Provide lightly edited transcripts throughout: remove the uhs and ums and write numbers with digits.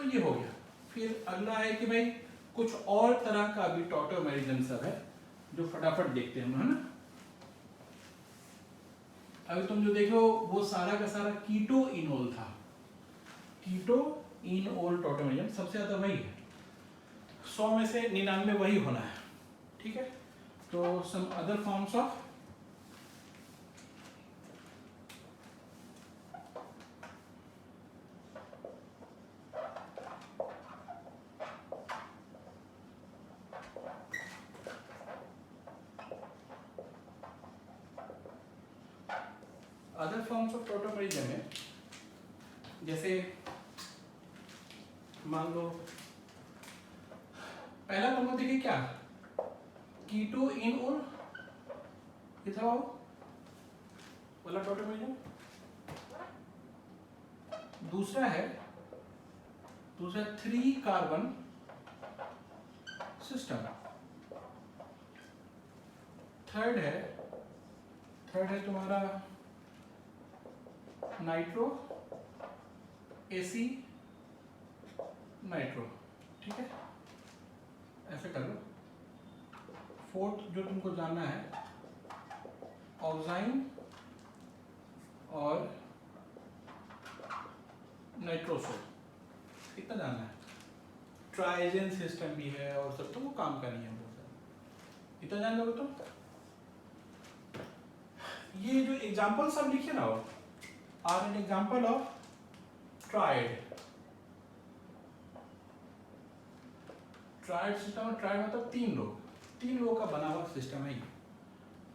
तो ये हो गया। फिर अगला है कि भाई कुछ और तरह का भी टॉटोमेरिज्म सब है जो फटाफट देखते हैं हम, है ना। अभी तुम जो देखो वो सारा का सारा कीटो इनोल था, कीटो इनोल टॉटोमेरिज्म सबसे ज्यादा वही है, 100 में से 99 वही होना है, ठीक है। तो some other forms of tautomerism है, जैसे मान लो पहला नंबर देखिए क्या, कीटो इनोल इथाओ वाला टॉटोमेरिज्म। दूसरा 3 कार्बन सिस्टम। थर्ड है तुम्हारा नाइट्रो एसी नाइट्रो, ठीक है, ऐसे कर लो। फोर्थ जो तुमको जानना है ऑक्साइन और नाइट्रोसो, इतना जानना है। ट्राइजेन सिस्टम भी है और सब, तो वो काम का नहीं है बहुत सारा, इतना जान लोगे तो। ये जो एग्जाम्पल सब लिखे ना are an example of triad system. Triad मतलब 3 लोग का बना हुआ सिस्टम है ये।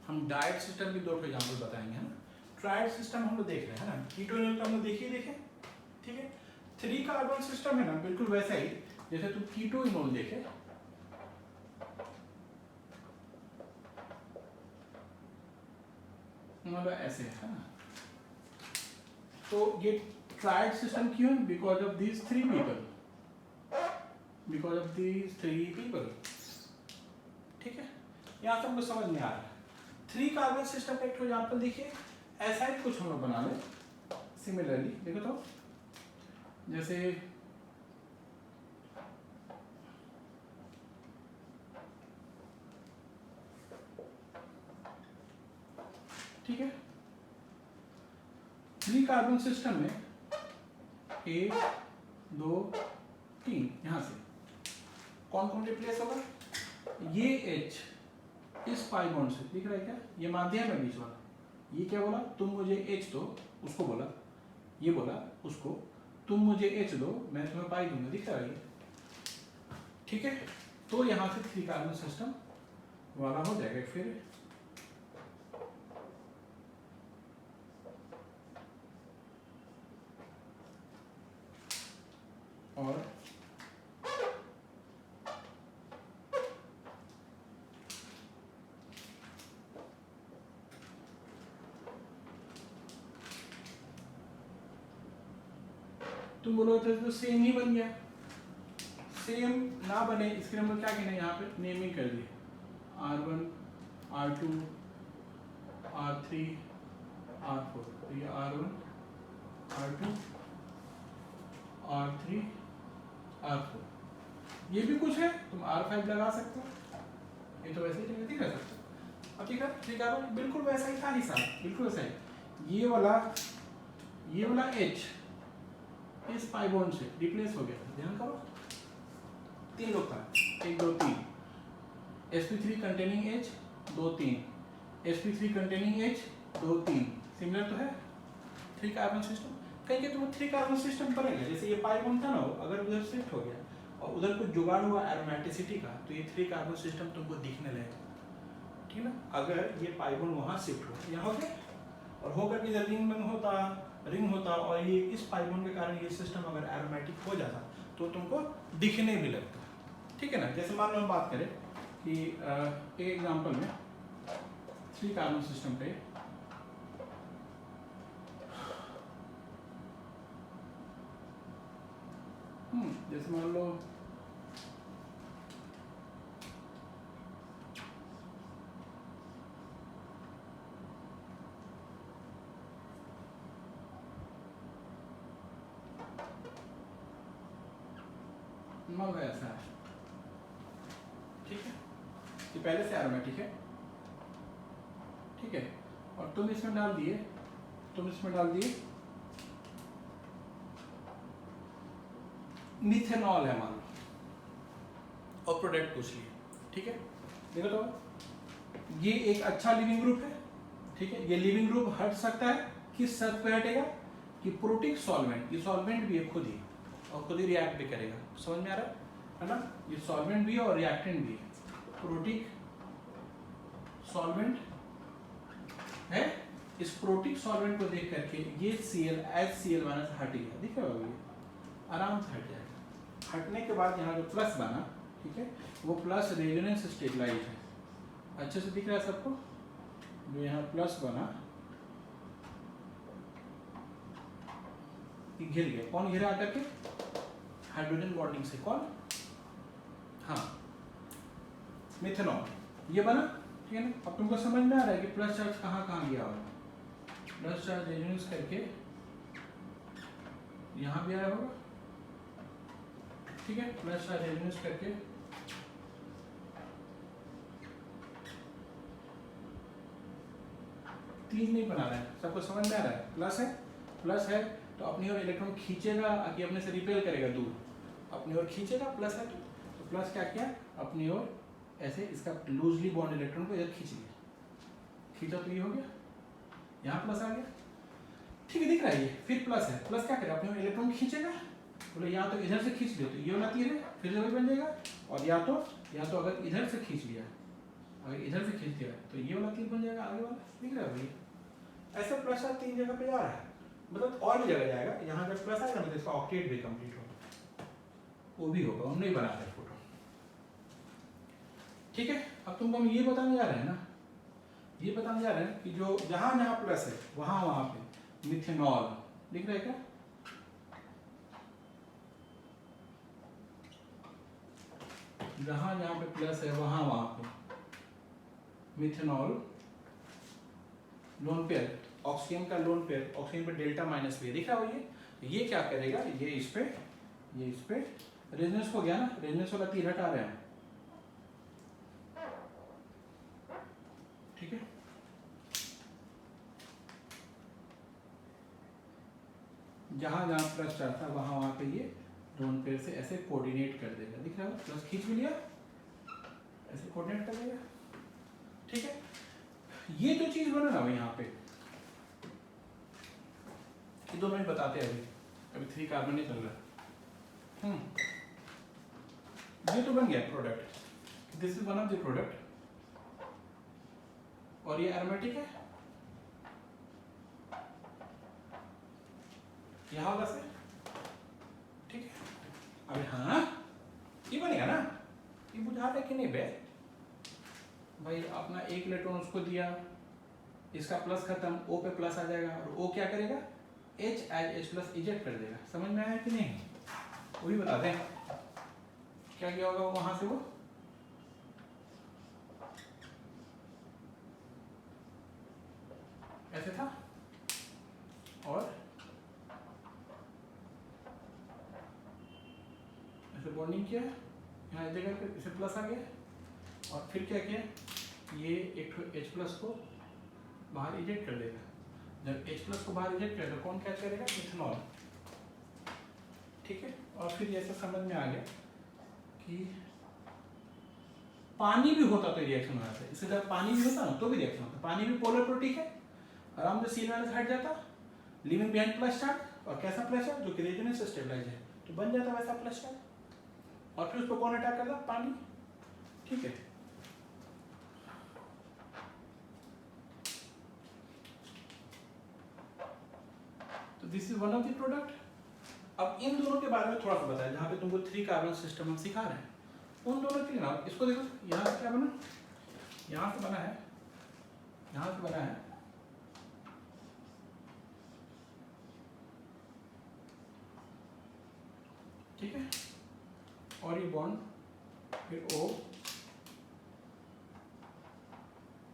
हम डाइट सिस्टम की 2 एग्जाम्पल बताएंगे, है ना। ट्राइड सिस्टम हम लोग देख रहे हैं ना, कीटो इनोल हम लोग देखे, ठीक है। 3 कार्बन सिस्टम है ना, बिल्कुल वैसा ही जैसे तुम कीटो इनोल देखे, मतलब ऐसे है ना। तो ये ट्राइड सिस्टम क्यों है? बिकॉज ऑफ दीज 3 पीपल, ठीक है। यहाँ से हमको समझ में आ रहा है। 3 कार्बन सिस्टम का एक एग्जाम्पल देखिए, ऐसा ही कुछ हम लोग बना लें सिमिलरली। देखो तो जैसे ठीक है, 3 कार्बन सिस्टम में 1 2 3, यहां से कौन कौन रिप्लेस होगा? ये H इस पाई बॉन्ड से दिख रहा है क्या, ये माध्यम है बीच वाला। ये क्या बोला, तुम मुझे H दो, उसको बोला, ये बोला उसको तुम मुझे H दो, मैं तुम्हें पाई दूंगा, दिख रहा है ये, ठीक है। तो यहां से 3 कार्बन सिस्टम वाला हो जाएगा। फिर और तुम बोलो तो सेम ही बन गया। सेम ना बने इसके लिए हम क्या कहना है, यहाँ पे नेमिंग कर दिए, R1 R2 R3 R4। तो ये R1 R2 R3 R4, ये भी कुछ है, तुम R5 लगा सकते हो, ये तो वैसे ही नहीं कर सकते। अब ठीक है, बिल्कुल वैसा ही था हिसाब, बिल्कुल वैसा ही। ये वाला H इस पाई बॉन्ड से रिप्लेस हो गया, ध्यान करो। 3 लोग था, 1 2 3, sp3 containing H 2 3, sp3 containing H 2 3, similar तो है 3 कार्बन सिस्टम। कहीं के तुम 3 कार्बन सिस्टम करेंगे, जैसे ये पाई बॉन्ड था ना, अगर उधर शिफ्ट हो गया और उधर कुछ जुगाड़ हुआ एरोमेटिसिटी का, तो ये 3 कार्बन सिस्टम तुमको दिखने लगेगा, ठीक ना। अगर ये पाई बॉन्ड वहां शिफ्ट हो, यहाँ हो गया और होकर के इधर रिंग होता और ये इस पाई बॉन्ड के कारण ये सिस्टम अगर एरोमेटिक हो जाता तो तुमको दिखने भी लगता, ठीक है ना। जैसे मान लो हम बात करें कि एक एग्जांपल में 3 कार्बन सिस्टम पे जैसे मान लो मग ऐसा है, ठीक है, ये पहले से एरोमेटिक है, ठीक है, और तुम इसमें डाल दिए मिथेनॉल है मान लो, और प्रोडक्ट पूछ लिए, ठीक है। देखो तो ये एक अच्छा लिविंग ग्रुप है, ठीक है, ये लिविंग ग्रुप हट सकता है, किस शर्त पे हटेगा कि प्रोटिक सॉल्वेंट, ये सॉल्वेंट भी है खुद ही, और खुद ही रिएक्ट भी करेगा, समझ में आ रहा है ना, ये सॉल्वेंट भी है और रिएक्टेंट भी है, प्रोटिक सॉल्वेंट है। इस प्रोटिक सॉल्वेंट को देख करके ये Cl HCl माइनस हट गया, दिख रहा होगा, ये आराम से हट जाएगा। हटने के बाद यहाँ जो प्लस बना, ठीक है, वो प्लस रेजोनेंस स्टेबलाइज है, अच्छे से दिख रहा है सबको, जो यहाँ प्लस बना ये घिर गया, कौन घिरा आकर के, हाइड्रोजन बॉन्डिंग से, कौन, हाँ मिथेनॉल, ये बना, ठीक है ना। अब तुमको समझ में आ रहा है कि प्लस चार्ज कहाँ कहाँ गया होगा, प्लस चार्ज रेजोनेंस करके यहाँ भी आया होगा, ठीक है, प्लस चार्ज रेजोनेंस करके तीन नहीं बना रहा है, सबको समझ में आ रहा है, प्लस है तो अपनी ओर इलेक्ट्रॉन खींचेगा कि अपने से रिपेल करेगा दूर, अपनी ओर खींचेगा, प्लस है तो प्लस क्या किया, अपनी ओर ऐसे इसका लूजली बॉन्ड इलेक्ट्रॉन को इधर खींच लिया, खींचा तो ये हो गया, यहाँ प्लस आ गया, ठीक है, दिख रहा है ये, फिर प्लस है, प्लस क्या करेगा, अपने ओर इलेक्ट्रॉन खींचेगा, बोले या तो इधर से खींच लिया तो ये वाला तीर है, फिर से वही बन जाएगा, और या तो अगर इधर से खींच लिया, अगर इधर से खींच लिया तो ये वाला तीर बन जाएगा, आगे वाला, दिख रहा है भैया, ऐसे प्लस चार्ज तीन जगह पे जा रहा है, मतलब और भी जगह जाएगा, यहाँ जब प्लस आएगा ना तो इसका ऑक्टेट भी कंप्लीट होगा, वो भी होगा, हम नहीं बना रहे फोटो, ठीक है। अब तुमको हम ये बताने जा रहे हैं ना, ये बताने जा रहे हैं कि जो जहां प्लस है वहां पे मिथेनॉल दिख रहा है क्या, जहां पे प्लस है वहां पे मिथेनॉल लोन पेयर, ऑक्सीजन का लोन पेयर, ऑक्सीजन पे डेल्टा माइनस भी दिख रहा हो, ये क्या करेगा, ये इस पे रेजोनेंस हो गया ना, रेजोनेंस वाला तीर हटा रहे हैं, ठीक है, जहां प्लस चार्ज था वहां पे ये लोन पेयर से ऐसे कोऑर्डिनेट कर देगा, दिख रहा है, प्लस खींच भी लिया, ऐसे कोऑर्डिनेट कर देगा, ठीक है। ये जो चीज बना ना यहाँ पे, ये दो मिनट बताते हैं, अभी 3 कार्बन नहीं चल रहा, ये तो बन गया product, this is one of the product, और ये एरोमेटिक है, यहाँ वाला से, ठीक है। अभी हाँ ये बनेगा ना, ये बुझा रहा है कि नहीं बे भाई, अपना एक इलेक्ट्रॉन उसको दिया, इसका प्लस खत्म, O पे प्लस आ जाएगा, और O क्या करेगा, H प्लस इजेक्ट कर देगा, समझ में आया कि नहीं, वो भी बता दें क्या किया होगा वहां से, वो ऐसे था और ऐसे बॉन्डिंग किया, यहाँ जगह इसे प्लस आ गया, और फिर क्या किया, ये एक H प्लस को बाहर इजेक्ट कर देगा, जब H प्लस को बाहर इजेक्ट करेगा कौन क्या करेगा, मिथेनॉल, ठीक है। और फिर ऐसा समझ में आ गया कि पानी भी होता तो रिएक्शन हो जाता है, इससे जब पानी भी होता ना तो भी रिएक्शन होता, पानी भी पोलर प्रोटिक है, आराम से Cl माइनस हट जाता, लिविंग बिहाइंड प्लस चार्ज, और कैसा प्लस चार्ज, जो कि रेजोनेंस से स्टेबलाइज है, तो बन जाता वैसा प्लस चार्ज, और फिर उसको कौन अटैक करता, पानी, ठीक है। तो this is one of the product. अब इन दोनों के बारे में थोड़ा सा बताया, जहाँ पे तुमको 3 कार्बन सिस्टम हम सिखा रहे हैं, उन दोनों के नाम, इसको देखो, यहाँ से क्या बना, यहाँ से बना है, यहाँ से बना है, ठीक है, और ये बॉन्ड फिर O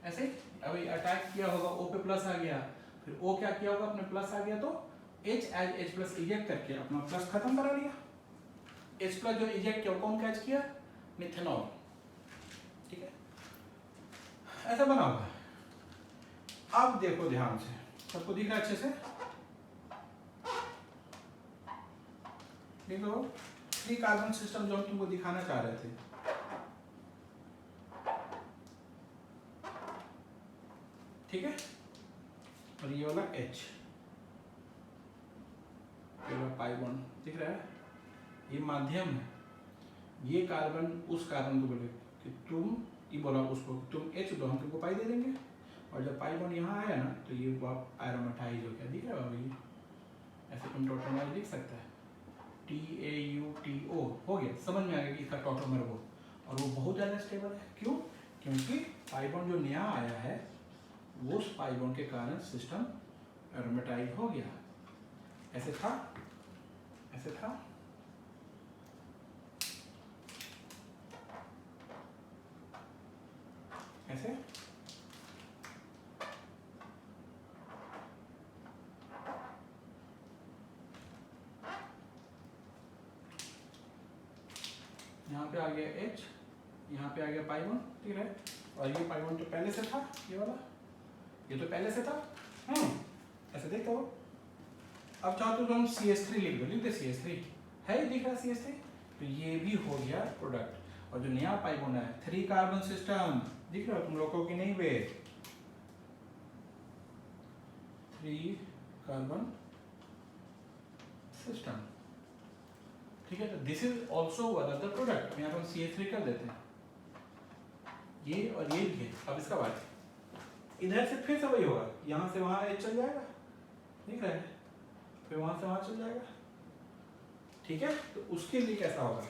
ऐसे, अभी अटैक किया होगा, O पे प्लस आ गया, फिर O क्या किया होगा, अपने प्लस आ गया तो H प्लस इजेक्ट करके अपना प्लस खत्म करा लिया, H प्लस जो इजेक्ट किया कौन कैच किया? मिथेनॉल। ठीक है, ऐसा बना हुआ है। अब देखो ध्यान से, सबको दिख रहा है अच्छे से? देखो 3 कार्बन सिस्टम जो हम तुमको दिखाना चाह रहे थे, ठीक है, और ये वाला H, ये वाला पाई बॉन्ड दिख रहा है, ये माध्यम है। ये कार्बन उस कार्बन को बोले कि तुम ये बोला उसको तुम H दो, हम तुमको पाई दे देंगे, और जब पाई बॉन्ड यहाँ आया ना तो ये एरोमेटाइज हो गया। दिख रहा है बाबू? ये ऐसे तुम टोटोमर लिख सकता है, TAUTO हो गया, समझ में आ गया कि इसका टोटोमर वो, और वो बहुत ज़्यादा स्टेबल है। क्यों? क्योंकि पाई बॉन्ड जो नया आया है वो उस पाई बॉन्ड के कारण सिस्टम एरोमेटाइज हो गया। ऐसे था, ऐसे था, ऐसे, यहाँ पे आ गया H, यहाँ पे आ गया पाई बॉन्ड, ठीक है, और ये पाई बॉन्ड तो पहले से था, ये वाला, ये तो पहले से था। ऐसे देखो, अब चाहो तो हम CH3 लिख दो, लिख दे CH3 है, दिख रहा CH3, तो ये भी हो गया प्रोडक्ट। और जो नया पाई बॉन्ड है 3 कार्बन सिस्टम, दिख रहा है तुम लोगों की नहीं बे, 3 कार्बन सिस्टम, ठीक है। तो this is also one of the product. यहाँ पर हम CH3 कर देते हैं, ये और ये भी है। अब इसका बाद इधर से फिर से वही होगा, यहाँ से वहाँ H चल जाएगा, दिख रहा है, फिर वहाँ से वहाँ चल जाएगा, ठीक है। तो उसके लिए कैसा होगा,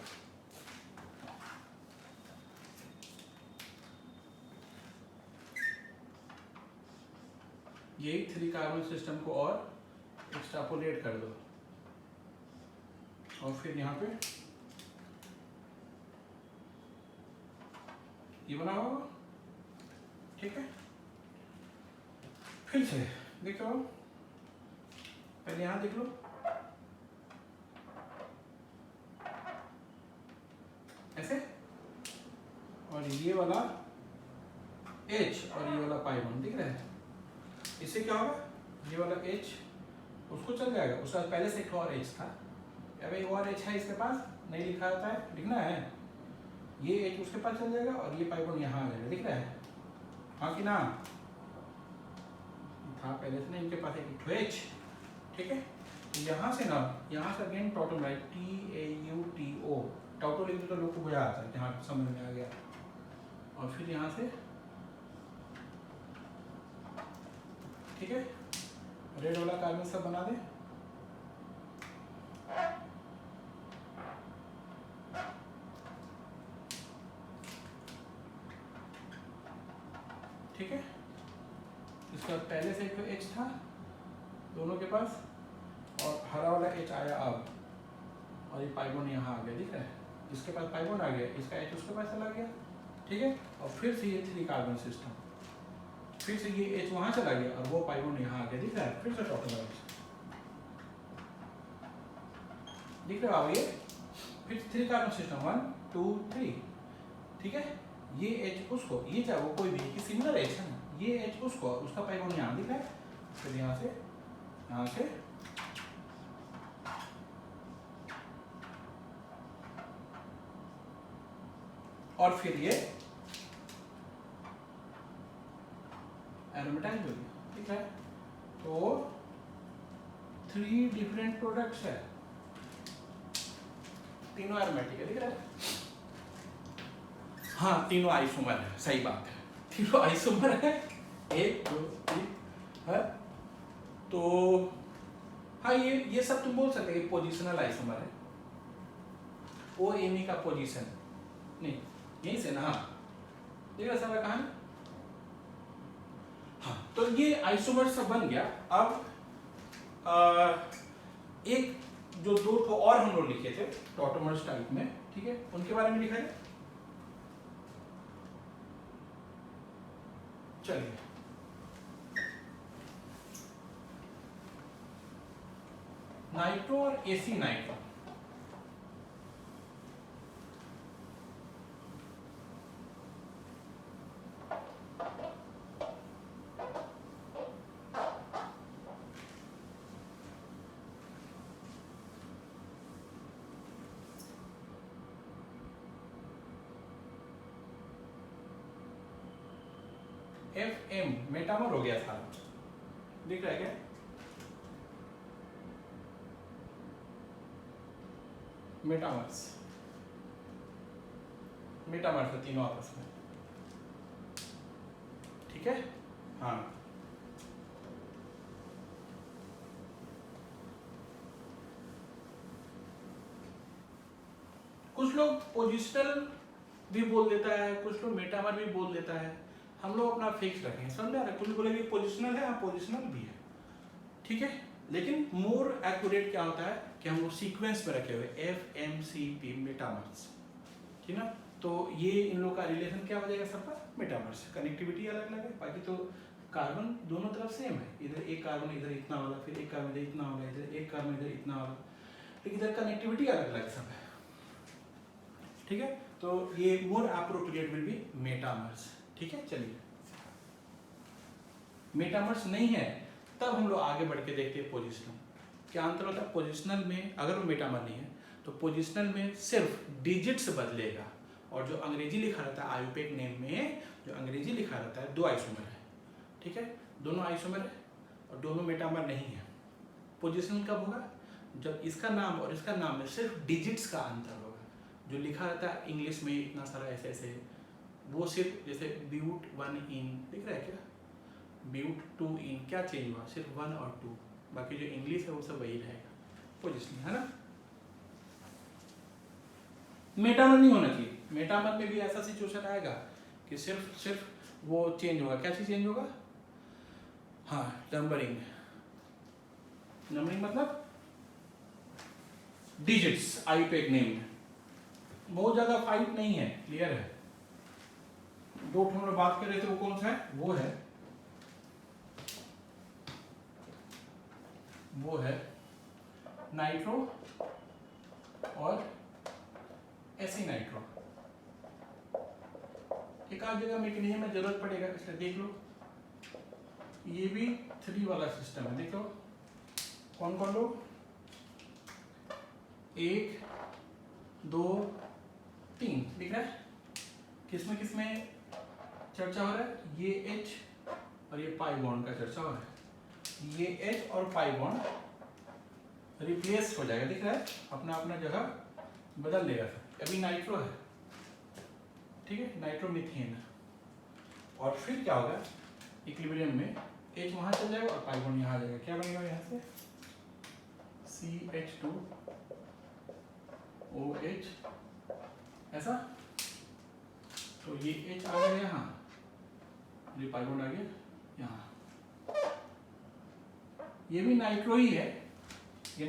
ये 3 कार्बन सिस्टम को और एक्सट्रापोलेट कर दो, और फिर यहाँ पे ये बना होगा, ठीक है। फिर से देखो, पहले यहाँ देख लो, ऐसे, और ये वाला H और ये वाला पाई बॉन्ड दिख रहा है। इससे क्या होगा, ये वाला H उसको चल जाएगा, उसका पहले से एक और H था, भाई और H है इसके पास, नहीं लिखा होता है, लिखना है, ये H उसके पास चल जाएगा और ये पाई बॉन्ड यहाँ आ जाएगा, दिख रहा है, हाँ कि ना? था पहले से ना इनके पास एक H, ठीक है। तो यहाँ से ना, यहाँ से अगेन टोटो राइट, TAUTO, टोटो लिख दो तो लोग को बुझा आता है, यहाँ समझ में आ गया। और फिर यहाँ से, ठीक है, रेड वाला कार्बन सब बना दे, ठीक है। इसका पहले से एक H था दोनों के पास, और हरा वाला H आया अब, और ये पाई बॉन्ड यहाँ आ गया, दिख रहा है, इसके पास पाई बॉन्ड आ गया, इसका H उसके पास चला गया, ठीक है। और फिर से ये 3 कार्बन सिस्टम, फिर से ये H वहाँ चला गया और वो पाई बॉन्ड यहाँ आ गया, दिख रहा है, फिर से टोटल दिख रहा है ये, फिर 3 कार्बन सिस्टम 1 2 3, ठीक है। ये H उसको, ये चाहे वो कोई भी सिमिलर H है ना, ये H उसको, उसका पाई बॉन्ड यहाँ दिख रहा है, फिर यहाँ से और फिर ये एरोमेटाइज हो गया, ठीक है। तो 3 डिफरेंट प्रोडक्ट्स है, तीनों एरोमेटिक है, दिख रहा है, हाँ तीनों आइसोमर है, सही बात है, तीनों आइसोमर है, 1 2 3 है। तो हाँ, ये सब तुम बोल सकते हैं पोजिशनल आइसोमर है, ओ एमी का पोजीशन नहीं, यहीं से ना, देख रहा सारा कहानी। हाँ, तो ये आइसोमर सब बन गया। अब एक जो 2 को और हम लोग लिखे थे टॉटोमर्स टाइप में, ठीक है, उनके बारे में लिखा है, चलिए। नाइट्रो और एसी नाइट्रो, FM मेटामर हो गया सारा, दिख रहा है क्या? मेटामर्स, मेटामर्स है तीनों आपस में, ठीक है। हाँ, कुछ लोग पोजिशनल भी बोल देता है, कुछ लोग मेटामर भी बोल देता है, हम लोग अपना फिक्स रखें, समझ आ रहा है? कुछ बोलेंगे पोजिशनल है, हाँ पोजिशनल भी है, ठीक है। लेकिन मोर एक्यूरेट क्या होता है कि हम लोग सीक्वेंस में रखे हुए FMCP मेटामर्स, ठीक ना। तो ये इन लोग का रिलेशन क्या हो जाएगा सबका? मेटामर्स। कनेक्टिविटी अलग अलग है, बाकी तो कार्बन दोनों तरफ सेम है, इधर एक कार्बन इधर इतना वाला, फिर एक कार्बन इधर इतना वाला, इधर एक कार्बन इधर इतना वाला, लेकिन इधर कनेक्टिविटी अलग अलग सब है, ठीक है। तो ये मोर एप्रोप्रिएट विल बी मेटामर्स, ठीक है। चलिए, मेटामर्स नहीं है तब हम लोग आगे बढ़ के देखते हैं पोजिशनल। क्या अंतर होता है पोजिशनल में? अगर वो मेटामर नहीं है तो पोजिशनल में सिर्फ डिजिट्स बदलेगा, और जो अंग्रेजी लिखा रहता है आयुपेक नेम में, जो अंग्रेजी लिखा रहता है दो आइसोमर है, ठीक है, दोनों आइसोमर है और दोनों मेटामर नहीं है। पोजिशनल कब होगा? जब इसका नाम और इसका नाम में सिर्फ डिजिट्स का अंतर होगा। जो लिखा रहता है इंग्लिश में इतना सारा ऐसे ऐसे, वो सिर्फ जैसे ब्यूट 1 इन, दिख रहा है क्या? ब्यूट 2 इन, क्या चेंज हुआ? सिर्फ 1 और 2, बाकी जो इंग्लिश है वो सब वही रहेगा, पोजिशनल, है ना। मेटामर नहीं होना चाहिए, मेटामर में भी ऐसा सिचुएशन आएगा कि सिर्फ वो चेंज होगा। क्या चीज चेंज होगा? हाँ, नंबरिंग। नंबरिंग मतलब डिजिट्स आईपेक नेम में। बहुत ज्यादा फाइट नहीं है, क्लियर है। दो हम लोग बात कर रहे थे, वो कौन सा है? वो है नाइट्रो और एसी नाइट्रो। एक आध जगह मैकेनिज्म में जरूरत पड़ेगा, इसलिए देख लो। ये भी 3 वाला सिस्टम है, देखो कौन कौन लोग? 1 2 3, दिख रहा है? किसमें चर्चा हो रहा है? ये H और ये पाई बॉन्ड का चर्चा हो रहा है। ये H और पाई बॉन्ड रिप्लेस हो जाएगा, दिख रहा है? अपना अपना जगह बदल लेगा। अभी नाइट्रो है, ठीक है, नाइट्रोमीथेन। और फिर क्या होगा? इक्विलिब्रियम में H वहां चल जाएगा और पाई बॉन्ड यहाँ आ जाएगा। क्या बनेगा यहाँ से? CH2OH, ऐसा। तो ये H आ गया यहाँ, ये पाई बॉन्ड आ गया यहाँ। ये भी नाइट्रो ही है, ये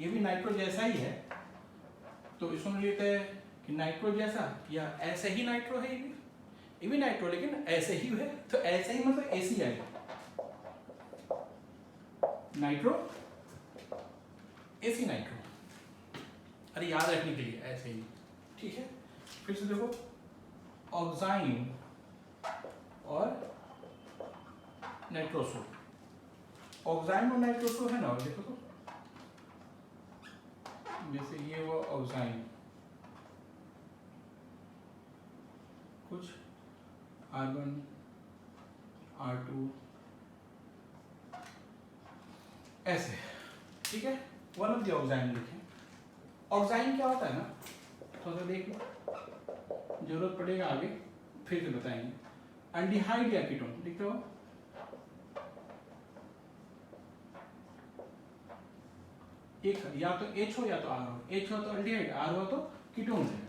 भी नाइट्रो जैसा ही है। तो इसको हम लेते हैं कि नाइट्रो जैसा, या ऐसे ही नाइट्रो है, ये भी नाइट्रो लेकिन ऐसे ही है। तो ऐसे ही मतलब ऐसी आएगा, नाइट्रो एसी नाइट्रो। अरे याद रखने के लिए ऐसे ही, ठीक है। फिर से देखो, ऑक्साइन और नाइट्रोसो। ऑक्साइन और नाइट्रोसो है ना, देखो तो, जैसे ये वो ऑक्साइन, कुछ R1 R2 ऐसे, ठीक है। वन ऑफ द ऑक्साइन लिखें। ऑक्साइन क्या होता है ना, थोड़ा सा देख लो, जरूरत पड़ेगा आगे फिर से बताएंगे। एल्डिहाइड या कीटोन, लिखते हो? एक या तो H हो या तो R हो। H हो तो एल्डिहाइड, R हो तो कीटोन है।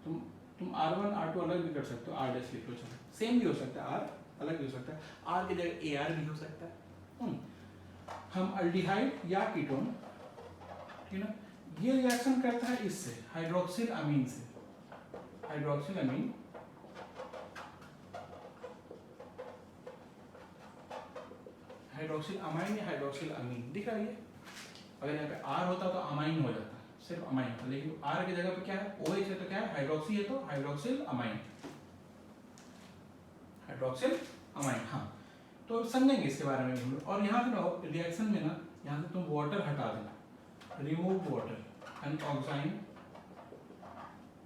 तुम R1 R2 अलग भी कर सकते हो, R डैश लिख लो, चलो सेम भी हो सकता है, R अलग भी हो सकता है, R की जगह AR भी हो सकता है। हम एल्डिहाइड या कीटोन, ठीक ना, ये रिएक्शन करता है इससे, हाइड्रोक्सिल अमीन से। हाइड्रोक्सिल अमीन हाइड्रोक्सिल अमाइन या हाइड्रोक्सिल अमीन, दिख रहा है ये? अगर यहाँ पे R होता तो अमाइन हो जाता, सिर्फ अमाइन होता, लेकिन R की जगह पे क्या है? OH है तो क्या है? हाइड्रोक्सी है तो हाइड्रोक्सिल अमाइन, हाइड्रोक्सिल अमाइन। हाँ, तो समझेंगे इसके बारे में हम लोग। और यहाँ पे ना रिएक्शन में ना, यहाँ से तुम वाटर हटा देना, रिमूव वाटर एंड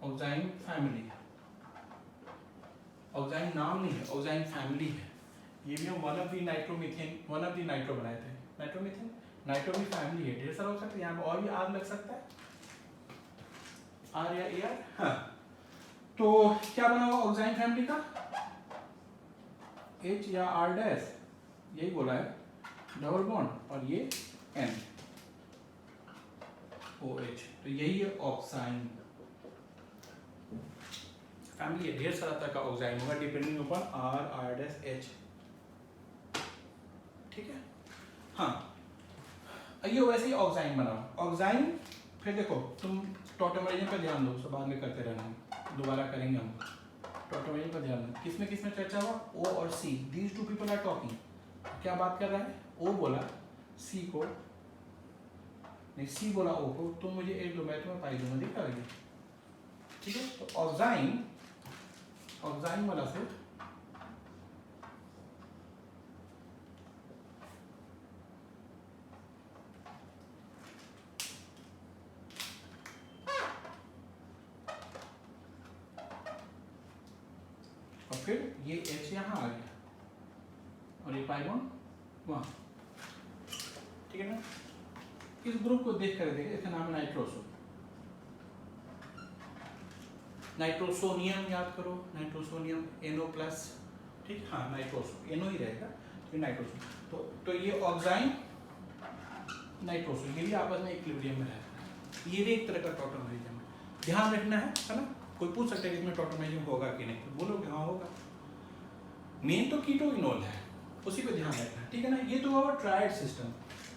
ऑक्साइन फैमिली। ऑक्साइन नाम नहीं है, ऑक्साइन फैमिली है। ये भी हम वन ऑफ द नाइट्रो बनाए थे। नाइट्रोमीथेन, नाइट्रो भी फैमिली है, ढेर सारा हो सकता है, यहाँ पे और भी आर लग सकता है, आर या ए आर। हाँ, तो क्या बना हुआ ऑक्साइन फैमिली का, H या R डैश, यही बोला है, डबल बॉन्ड, और ये N OH, तो यही है ऑक्साइन फैमिली है। ढेर सारा तरह का ऑक्साइन होगा depending upon R dash H, ठीक है। हाँ, ये वैसे ही ऑक्साइन बना हुआ ऑक्साइन। फिर देखो तुम टॉटोमराइजन पर ध्यान दो, उसके बाद में करते रहना, दोबारा करेंगे हम। टॉटोमराइजन पर ध्यान दो, किसमें किसमें चर्चा हुआ, O और C, these two people are talking. क्या बात कर रहा है, O बोला C को, नहीं C बोला O को, तुम मुझे एक दो, मैं तुम्हें पाई दूंगा, दिख रहा है, ठीक है। तो ऑक्साइन वाला से और फिर ये H यहाँ आ गया और ये पाई बॉन्ड वहाँ, ठीक है ना। इस ग्रुप को देख कर देखिए, इसका नाम है नाइट्रोसोनियम याद करो, नाइट्रोसोनियम NO+, ठीक, हाँ नाइट्रोसो, NO ही रहेगा, तो नाइट्रोसो। तो ये ऑक्साइन नाइट्रोसो, ये भी आपस में इक्विलिब्रियम में रहता है, ये भी एक तरह का टॉटोमराइजम है, ध्यान रखना है ना। कोई पूछ सकता है कि इसमें टॉटोमराइजम होगा कि नहीं, तो बोलोगे हाँ होगा। मेन तो कीटोइनोल है, उसी पे ध्यान रखना है, ठीक है ना। ये तो हुआ ट्रायड सिस्टम,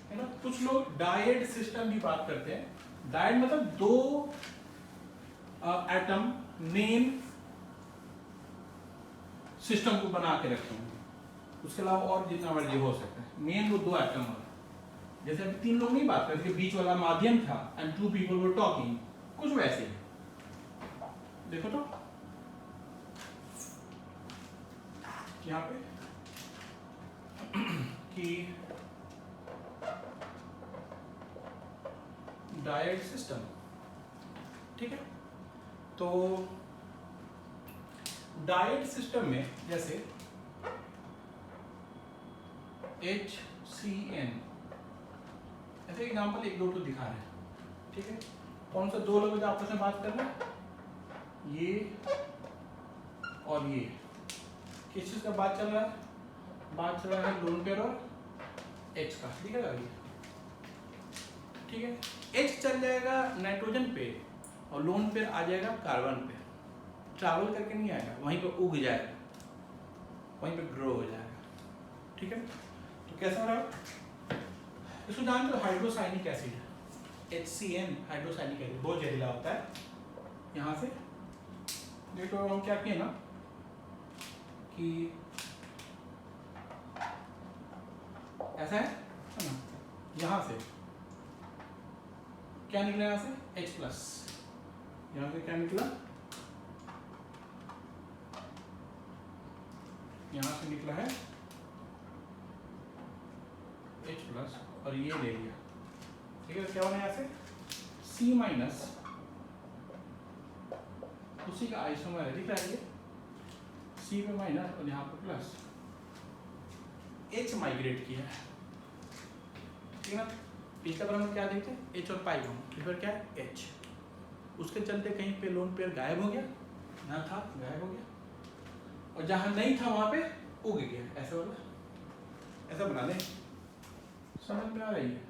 है ना। कुछ लोग डायड सिस्टम भी बात करते हैं। डायड मतलब दो एटम मेन सिस्टम को बना के रखे होंगे, उसके अलावा और जितना मर्जी हो सकता है, मेन वो दो एटम वाला। जैसे अभी तीन लोग नहीं बात करते, बीच वाला माध्यम था and two people were talking, कुछ वैसे ही। देखो तो यहाँ पे कि डायड सिस्टम, ठीक है। तो डायड सिस्टम में जैसे HCN, ऐसे एग्जांपल एक दो तो दिखा रहे हैं, ठीक है। कौन सा दो लोग आपस में बात कर रहे हैं, ये और ये, किस चीज का बात चल रहा है, बात चल रहा है लोन पेयर और H का, ठीक है, ठीक है। H चल जाएगा नाइट्रोजन पे और लोन पेयर आ जाएगा कार्बन पे, ट्रैवल करके नहीं आएगा, वहीं पे उग जाएगा, वहीं पे ग्रो हो जाएगा, ठीक है। तो कैसा रहा, इसको जानते हो, hydrocyanic acid, HCN hydrocyanic acid, बहुत जहरीला होता है। यहाँ से देखो हम क्या किए ना कि ऐसा है ना, यहाँ से क्या निकला, यहाँ से H+, यहाँ से क्या निकला, यहाँ से निकला है H+, और ये ले लिया, ठीक है। क्या बना यहाँ से C-, उसी का आइसोमर है, दिख रहा है ये, C पे माइनस और यहाँ पे प्लस, H माइग्रेट किया है, ठीक है ना। पिछले बार हम क्या देखते हैं, H और पाई बॉन्ड, इस बार क्या है H, उसके चलते कहीं पे लोन पेयर गायब हो गया, यहाँ था गायब हो गया, और जहाँ नहीं था वहां पे उग गया, ऐसा वाला, ऐसा बना लें, समझ में आ रही है।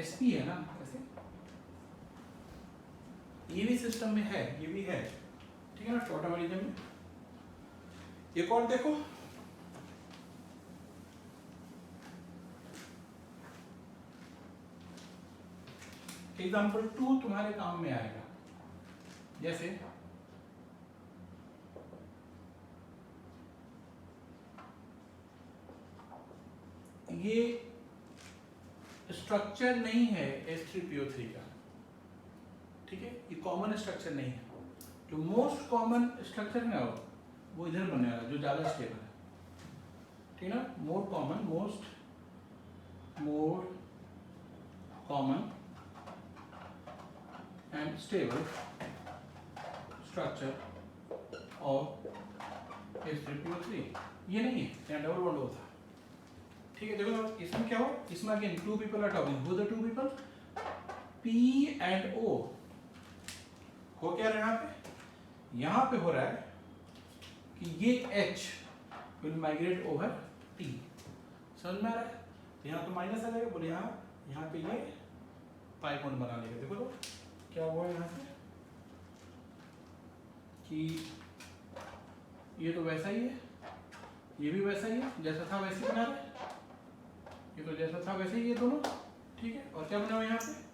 SP है ना, ऐसे ये भी सिस्टम में है, ये भी है, ठीक है ना, टॉटोमराइजम में। एक और देखो, एग्जाम्पल 2 तुम्हारे काम में आएगा, जैसे ये स्ट्रक्चर नहीं है H3PO3 का, ठीक है, ये कॉमन स्ट्रक्चर नहीं है। जो मोस्ट कॉमन स्ट्रक्चर है वो इधर बनने वाला, जो ज्यादा स्टेबल है, ठीक है ना। More common and stable structure of H3PO3, ये नहीं है, यहाँ डबल बॉन्ड O था। ठीक है, देखो इसमें क्या हो, इसमें again 2 people are talking, who the 2 people? P and O। हो क्या रहा है यहाँ पे हो रहा है कि ये H will migrate over T। समझ में आ रहा है? तो यहाँ पे माइनस आ जाएगा, बोले यहाँ पे ये पाई बॉन्ड बना लेगा। देखो तो क्या हुआ यहाँ से कि ये तो वैसा ही है, ये भी वैसा ही है, जैसा था वैसे बना रहे, ये तो जैसा था वैसे ही ये दोनों। ठीक है, और क्या बना हुआ यहाँ पे,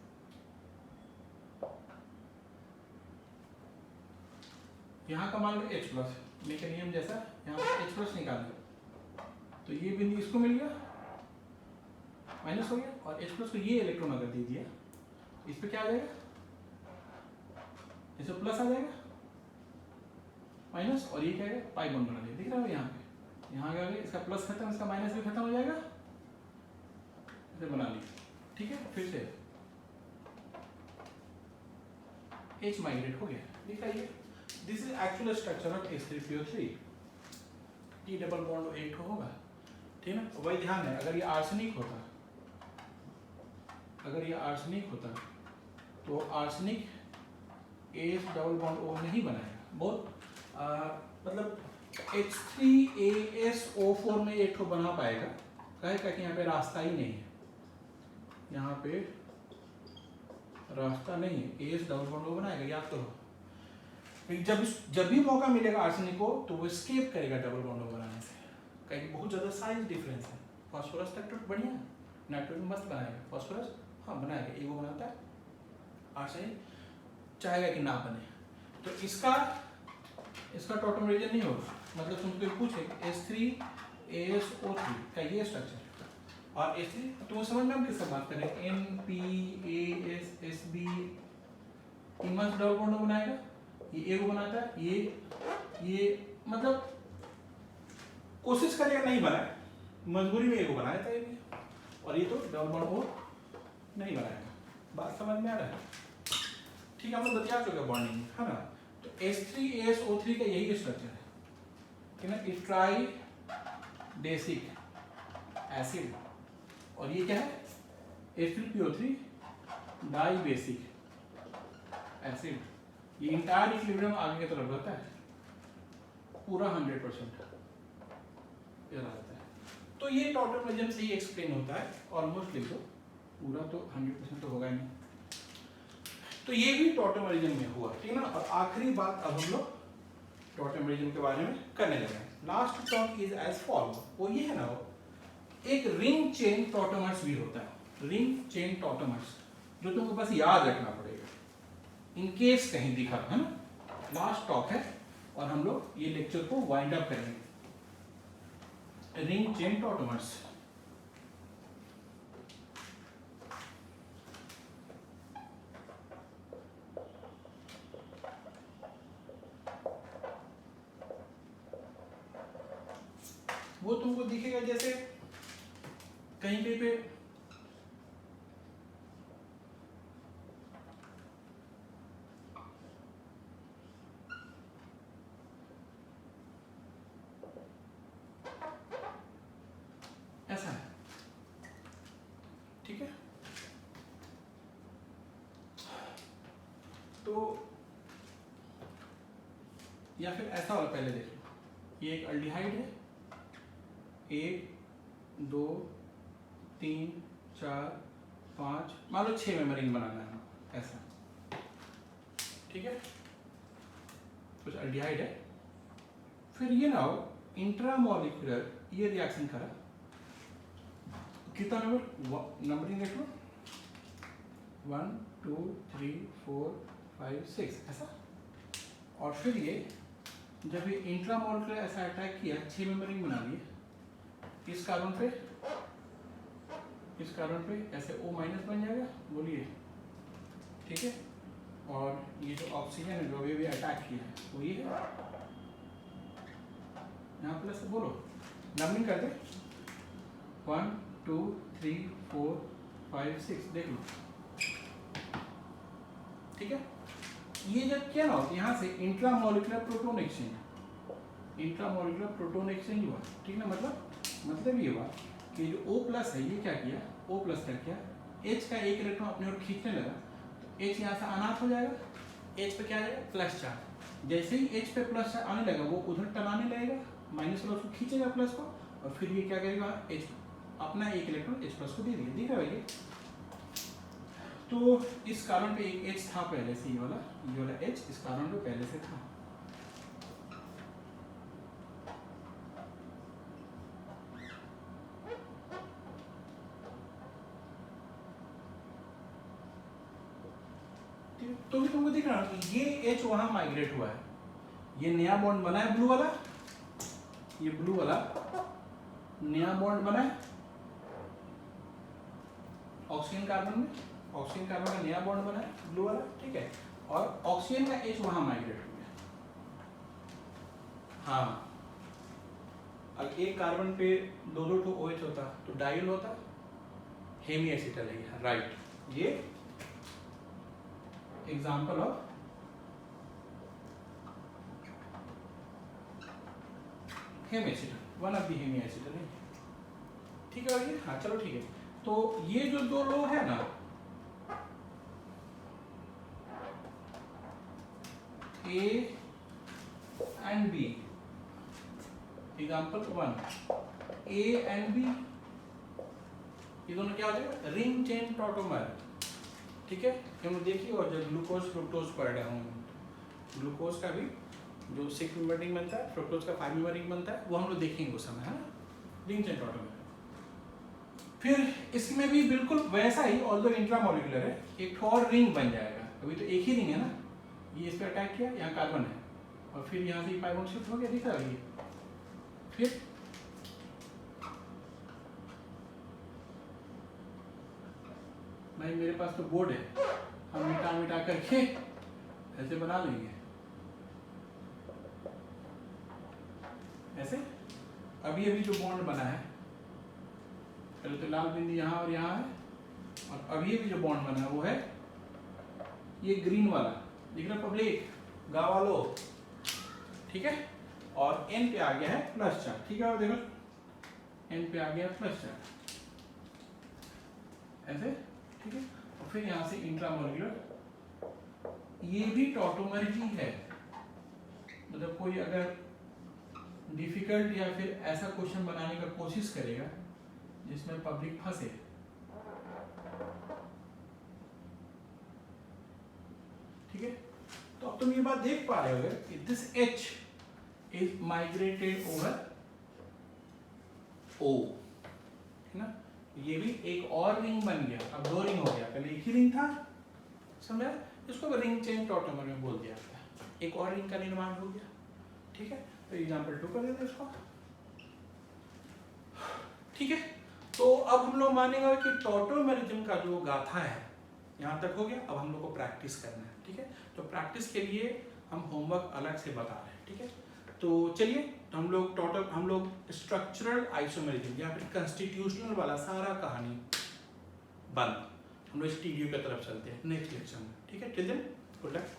यहाँ का मान लो H+, लेकिन नियम जैसा यहाँ पे H+ निकाल दो, तो ये बिंदु इसको मिल गया, माइनस हो गया, और H+ को ये इलेक्ट्रॉन अगर दे दिया, इस पे क्या आ जाएगा, इसे प्लस आ जाएगा, माइनस, और ये क्या है, पाई बॉन्ड बना दिया। दिख रहा है यहाँ पे, यहाँ क्या हो गया, इसका प्लस खत्म, इसका माइनस भी खत्म हो जाएगा, इसे बना लिया। ठीक है, फिर से H माइग्रेट हो गया, दिख रहा है। This is actual structure of H3PO3। T double bond 8 होगा, ठीक है ना। वही ध्यान है, अगर ये आर्सेनिक होता, अगर ये आर्सेनिक होता तो arsenic H double bond O नहीं बनाएगा। बहुत मतलब H3AsO4 में एक ठो बना पाएगा, कहेगा कि यहाँ पे रास्ता ही नहीं है, यहाँ पे रास्ता नहीं है, H डबल बॉन्ड O बनाएगा, याद करो। जब भी मौका मिलेगा आर्सेनिक को, तो वो स्केप करेगा डबल बॉन्ड O बनाने से, कहीं बहुत ज़्यादा साइज डिफरेंस है। फास्फोरस तक तो बढ़िया, नाइट्रोजन मस्त बनाएगा, फास्फोरस हाँ बनाएगा, एगो बनाता है, आर्सेनिक चाहेगा कि ना बने। तो इसका टॉटोमरेजन नहीं होगा, मतलब तुमको पूछे H3AsO3 का ये स्ट्रक्चर, और H3 तुम समझ में हम किससे बात करें, NPASSB इमस डबल बॉन्ड बनाएगा, ये एगो बनाता है, ये मतलब कोशिश करेगा नहीं बनाए, मजबूरी में एगो बनाया था ये, और ये तो डबल बॉन्ड O नहीं बनाएगा। बात समझ में आ रहा है? ठीक है, हम लोग बता चुके बॉन्डिंग, है ना। तो H3AsO3 का यही स्ट्रक्चर है, ठीक है ना, ट्राइडेसिक एसिड, और ये क्या है, H3PO3 डाइबेसिक एसिड। ये इंटायर इक्विलिब्रियम आगे की तरफ रहता है, पूरा 100% ये रहता है। तो ये टॉटोमरेजन से ही एक्सप्लेन होता है, ऑलमोस्ट लिख दो, पूरा तो 100% तो होगा ही नहीं। तो ये भी टॉटोमरेजन में हुआ, ठीक है ना। और आखिरी बात अब हम लोग टॉटोमरेजन के बारे में करने लगे हैं। Last talk is as follow, वो ये है ना, वो एक रिंग चेन टॉटोमर्स भी होता है, रिंग चेन टॉटोमर्स, जो तुमको बस याद रखना पड़ेगा इन केस कहीं दिखा, है ना। लास्ट टॉक है, और हम लोग ये लेक्चर को वाइंड अप करेंगे। रिंग चेन टॉटोमर्स, वो तुमको दिखेगा जैसे कहीं पे ऐसा है, ठीक है। तो या फिर ऐसा वाला पहले देख लो, ये एक अल्डिहाइड है, 1 2 3 4 5, मान लो 6 में रिंग बनाना है, ऐसा, ठीक है। कुछ अल्डिहाइड है, फिर ये ना हो इंट्रामोलिकुलर ये रिएक्शन करा, कितना नंबरिंग देख लो, 1 2 3 4 5 6 ऐसा। और फिर ये जब ये इंट्रामोलिकुलर ऐसा अटैक किया, 6 में रिंग बना लिए, इस कार्बन पे ऐसे O- बन जाएगा, बोलिए, ठीक है। और ये जो ऑक्सीजन है जो अभी अटैक किया है, वो ये है, यहाँ प्लस बोलो, नंबरिंग कर दे, 1 2 3 4 5 6, देख लो, ठीक है। ये जब क्या ना हो, यहाँ से intramolecular proton exchange, intramolecular proton exchange हुआ, ठीक ना। मतलब ये हुआ कि जो O प्लस है ये क्या किया, O प्लस क्या किया, H का एक इलेक्ट्रॉन अपने ओर खींचने लगा, तो H यहाँ से अनाथ हो जाएगा, H पे क्या आ जाएगा प्लस चार्ज। जैसे ही H पे प्लस चार्ज आने लगा वो उधर टनाने लगेगा, माइनस वाला उसको खींचेगा प्लस को, और फिर ये क्या करेगा, H अपना एक इलेक्ट्रॉन H प्लस को दे दिया, दिख रहा है ये। तो इस कार्बन पे एक H था पहले से, ये वाला H इस कार्बन पे पहले से था। तो भी तुमको दिख रहा है कि ये H वहां माइग्रेट हुआ है, ये नया बॉन्ड बना है ब्लू वाला, ये ब्लू वाला नया बॉन्ड बना है ऑक्सीजन कार्बन में, ऑक्सीजन कार्बन का नया बॉन्ड बना है ब्लू वाला, ठीक है। और ऑक्सीजन का H वहां माइग्रेट हो गया। हाँ, अब एक कार्बन पे दो OH होता तो डायल होता, हेमी एसिटल है, राइट। ये example of hemiacetal, one of the hemiacetal है, ठीक है भाई। हाँ चलो ठीक है। तो ये जो दो लोग है ना, A and B, example 1, A and B, ये दोनों क्या हो जाएगा, रिंग चेन टॉटोमर, ठीक है। हम लोग देखिए, और जब ग्लूकोज फ्रुक्टोज पढ़ रहे होंगे, ग्लूकोज का भी जो 6 मेंबर रिंग बनता है, फ्रुक्टोज का 5 मेंबर रिंग बनता है, वो हम लोग देखेंगे उस समय, है ना, रिंग चेन टॉटोमर। फिर इसमें भी बिल्कुल वैसा ही, ऑल्दो इंट्रामोलिकुलर है, एक और रिंग बन जाएगा। अभी तो एक ही रिंग है ना, ये इस पर अटैक किया, यहाँ कार्बन है, और फिर यहाँ से पाई बॉन्ड शिफ्ट हो गया, दिख रहा है ये। फिर भाई मेरे पास तो बोर्ड है, हम मिटा करके ऐसे बना लेंगे, ऐसे। अभी जो बॉन्ड बना है, पहले तो लाल बिंदी यहाँ और यहाँ है, और अभी जो बॉन्ड बना है वो है ये ग्रीन वाला, दिख रहा पब्लिक, गावालो, ठीक है। और N पे आ गया है प्लस चार्ज, ठीक है। और देखो N पे आ गया प्लस चार्ज, ऐसे, ठीक है। और फिर यहाँ से इंट्रामोलिकुलर, ये भी टॉटोमर ही है। मतलब कोई अगर डिफिकल्ट या फिर ऐसा क्वेश्चन बनाने का कोशिश करेगा जिसमें पब्लिक फंसे, ठीक है। तो अब तुम ये बात देख पा रहे हो कि this H is migrated over O, है ना। ये भी एक और रिंग बन गया, अब दो रिंग हो गया, पहले एक ही रिंग था, समझा। इसको रिंग चेन टॉटोमर में बोल दिया था, एक और रिंग का निर्माण हो गया, ठीक है। तो एग्जाम्पल 2 कर देते इसको, ठीक है। तो अब हम लोग मानेंगे कि टॉटोमरिज्म का जो गाथा है यहाँ तक हो गया। अब हम लोग को प्रैक्टिस करना है, ठीक है। तो प्रैक्टिस के लिए हम होमवर्क अलग से बता रहे हैं, ठीक है। तो चलिए, तो हम लोग स्ट्रक्चरल आइसोमेरिज्म या फिर कंस्टिट्यूशनल वाला सारा कहानी बंद, हम लोग स्टीरियो की तरफ चलते हैं नेक्स्ट लेक्चर में, ठीक है। Till then good luck.